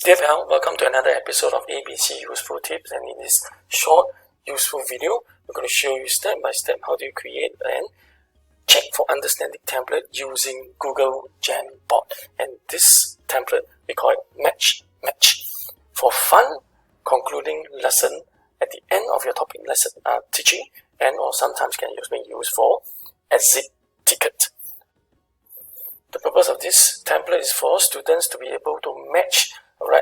Dear pal, welcome to another episode of ABC Useful Tips, and in this short useful video, we're going to show you step by step how do you create and check for understanding template using Google Jamboard. And this template, we call it match. For fun, concluding lesson at the end of your topic lesson teaching, and or sometimes can be used for exit ticket. The purpose of this template is for students to be able to match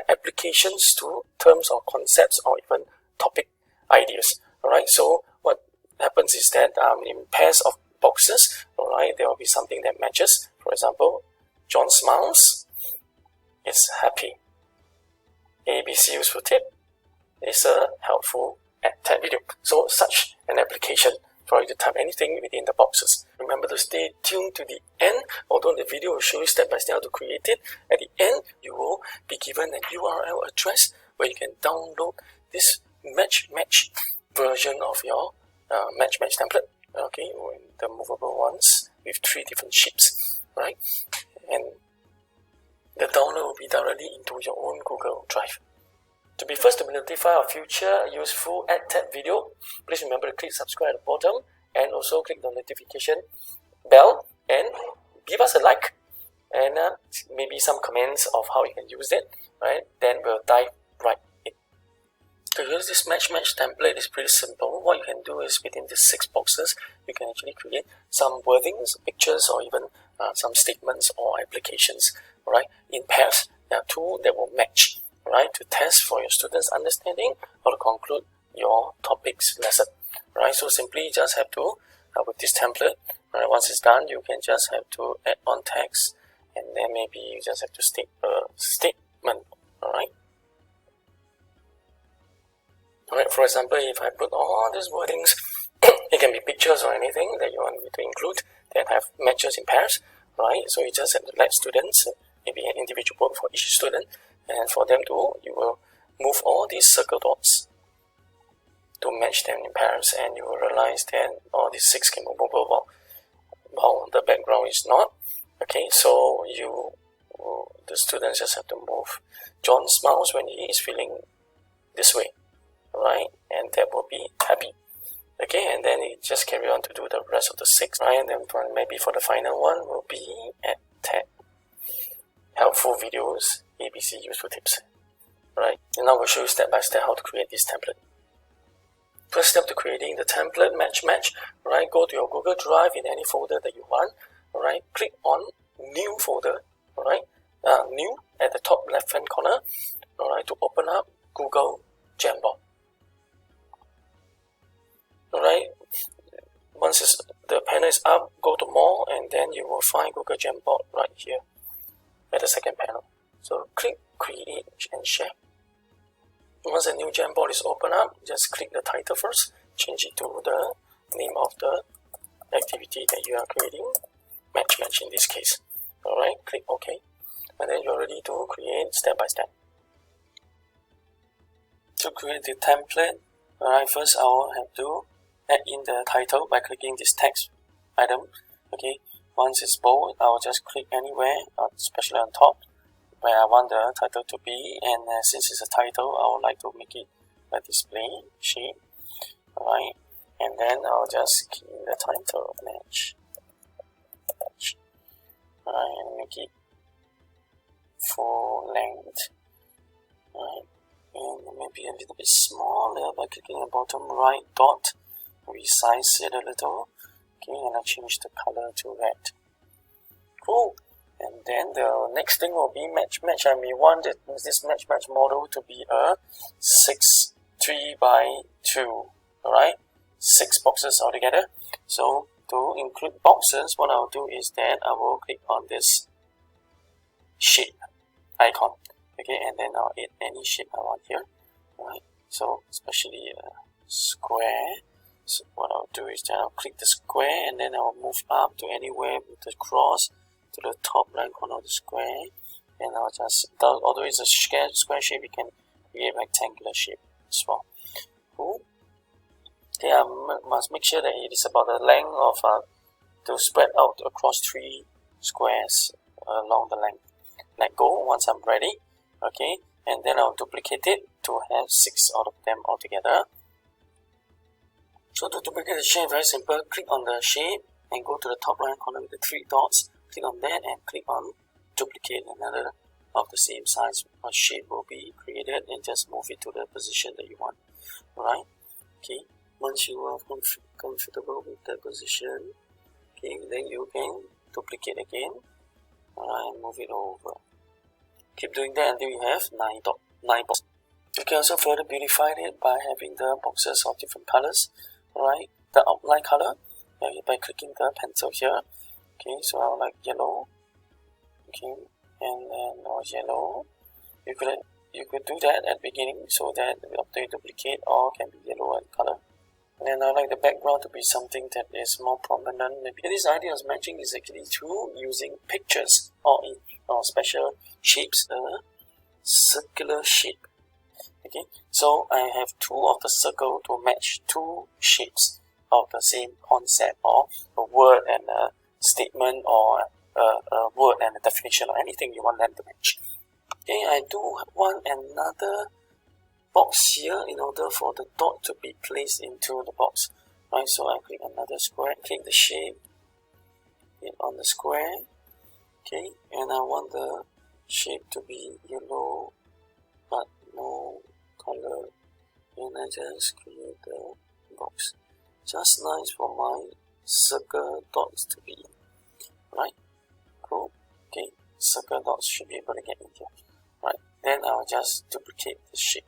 applications to terms or concepts or even topic ideas. Alright, so what happens is that in pairs of boxes, alright, there will be something that matches. For example, John smiles, is happy. ABC useful tip is a helpful tab video. So such an application for you to type anything within the boxes. Remember to stay tuned to the end, although the video will show you step by step how to create it. At the end, you will be given an URL address where you can download this match version of your match template. Okay, the movable ones with 3 different shapes, right? And the download will be directly into your own Google Drive. To be first to be notified of future useful tab video, please remember to click subscribe at the bottom and also click the notification bell and give us a like and maybe some comments of how you can use it, right? Then we'll dive right in. To use this match template is pretty simple. What you can do is within these 6 boxes, you can actually create some wordings, pictures, or even some statements or applications, right? In pairs, there are 2 that will match, right, to test for your students' understanding or to conclude your topics lesson, right? So simply just have to, with this template, right, once it's done, you can just have to add on text, and then maybe you just have to state a statement, alright? Alright, for example, if I put all these wordings, it can be pictures or anything that you want me to include that have matches in pairs, right? So you just have to let students, maybe an individual book for each student, and for them to, you will move all these circle dots to match them in pairs, and you will realize that all these 6 can move over while the background is not. Okay, so the students just have to move. John smiles when he is feeling this way, right? And that will be happy. Okay, and then you just carry on to do the rest of the 6, right? And then maybe for the final one will be at tab. Helpful videos, ABC useful tips. Right, and now we'll show you step by step how to create this template. First step to creating the template match, right? Go to your Google Drive in any folder that you want. Alright, click on new folder, alright, new at the top left hand corner, alright, to open up Google Jamboard. Alright, once the panel is up, go to more, and then you will find Google Jamboard right here at the second panel. So click create and share. Once a new Jamboard is open up, just click the title first, change it to the name of the activity that you are creating, match in this case. Alright, click OK, and then you're ready to create step by step. To create the template, alright, first I will have to add in the title by clicking this text item. Okay, once it's bold, I will just click anywhere, especially on top, where I want the title to be, and since it's a title, I would like to make it a display shape. Alright, and then I'll just key in the title match. Alright, and make it full length. Alright, and maybe a little bit smaller by clicking the bottom right dot, resize it a little. Okay, and I change the color to red. Cool. And then the next thing will be match. I may want this match model to be a 3 by 2. Alright, 6 boxes altogether. So to include boxes, what I'll do is that I will click on this shape icon. Okay, and then I'll add any shape I want here. Alright, so especially a square. So what I'll do is that I'll click the square, and then I'll move up to anywhere with the cross to the top right corner of the square, and I'll just, although it's a square shape, you can create a rectangular shape as well. Cool. Okay, I must make sure that it is about the length of to spread out across 3 squares along the length. Let go once I'm ready. Okay, and then I'll duplicate it to have 6 out of them altogether. So to duplicate the shape, very simple. Click on the shape and go to the top right corner with the 3 dots. Click on that and click on duplicate. Another of the same size or shape will be created, and just move it to the position that you want. Alright, okay, once you are comfortable with the position, okay, then you can duplicate again. Alright, and move it over. Keep doing that until you have 9 boxes. You can also further beautify it by having the boxes of different colors. Alright, the outline color by clicking the pencil here. Okay, so I like yellow. Okay, and then yellow. You could do that at the beginning so that after you duplicate, all can be yellow in color. And then I like the background to be something that is more prominent. Maybe this idea of matching is actually through using pictures or special shapes, a circular shape. Okay, so I have 2 of the circle to match 2 shapes of the same concept, or a word and a statement, or a word and a definition, or anything you want them to match. Okay, I do want another box here in order for the dot to be placed into the box. Right, so I click another square, click the shape, click on the square. Okay, and I want the shape to be yellow but no color, and I just create the box. Just nice for my circle dots to be in. Right, cool. Okay, circle dots should be able to get in here. Right, then I'll just duplicate the shape.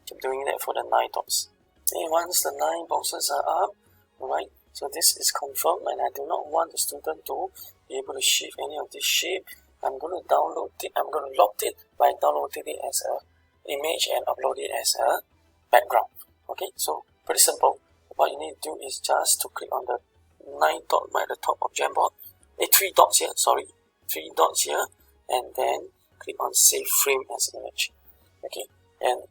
Keep doing that for the 9 dots. And once the 9 boxes are up, alright, so this is confirmed, and I do not want the student to be able to shift any of this shape. I'm going to download it, I'm going to lock it by downloading it as an image and upload it as a background. Okay, so pretty simple. What you need to do is just to click on the 9 dot by the top of Jamboard. 3 dots here, sorry. 3 dots here, and then click on Save Frame as Image. Okay, and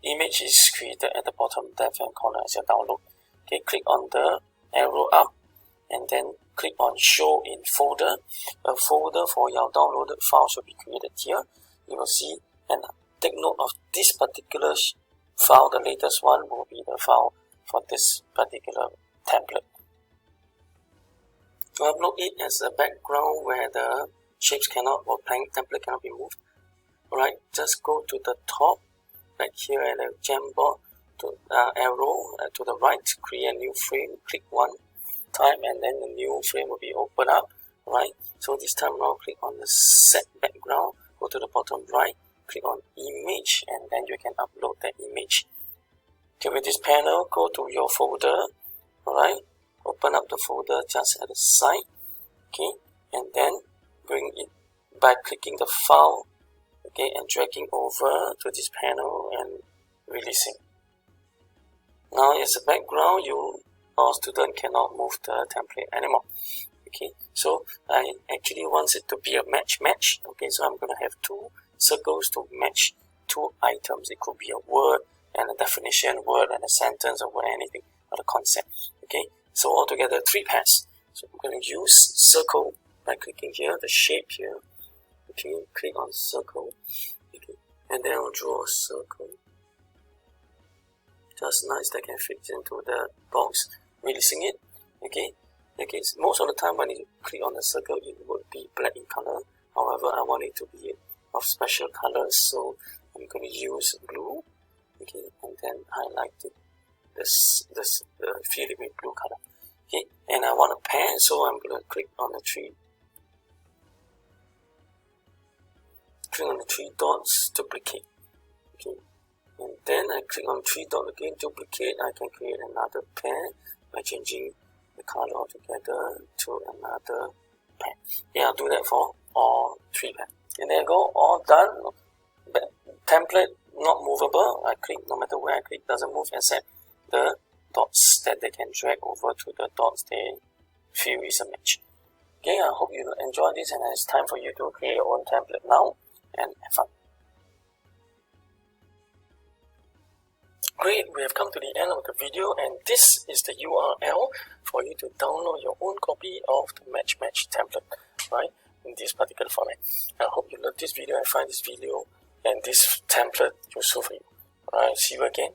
image is created at the bottom left hand corner as your download. Okay, click on the arrow up, and then click on Show in Folder. A folder for your downloaded file should be created here. You will see, and take note of this particular file. The latest one will be the file for this particular template. To upload it as a background where the shapes cannot, or blank template cannot be moved, alright, just go to the top, right here at the Jamboard, to arrow to the right, create a new frame, click 1 time, and then the new frame will be opened up. Right, so this time now click on the set background, go to the bottom right, click on image, and then you can upload that image. Okay, with this panel, go to your folder. Alright, open up the folder just at the side. Okay, and then bring it by clicking the file, okay, and dragging over to this panel and releasing. Now as a background, our student cannot move the template anymore. Okay, so I actually want it to be a match. Okay, so I'm going to have 2 circles to match 2 items. It could be a word and a definition, word and a sentence, or anything, or the concept. Okay, so altogether 3 pairs. So I'm going to use circle by clicking here, the shape here. Okay, click on circle. Okay, and then I'll draw a circle. Just nice that can fit into the box. Releasing it. Okay, most of the time when you click on the circle, it would be black in color. However, I want it to be of special colors, so I'm going to use blue. Okay, and then highlight it, fill it with blue color. Okay, and I want a pair, so I'm going to click on the 3 dots, duplicate. Okay, and then I click on 3 dots again, duplicate. I can create another pair by changing the color altogether to another pair. Yeah, I'll do that for all 3 pairs. And there you go, all done. But template not movable. I click, no matter where I click, doesn't move except the dots that they can drag over to the dots they feel is a match. Okay, I hope you enjoy this, and it's time for you to create your own template now and have fun. Great, we have come to the end of the video, and this is the URL for you to download your own copy of the match template. Right, in this particular format. I hope you love this video and find this video and this template useful for you. Alright, see you again.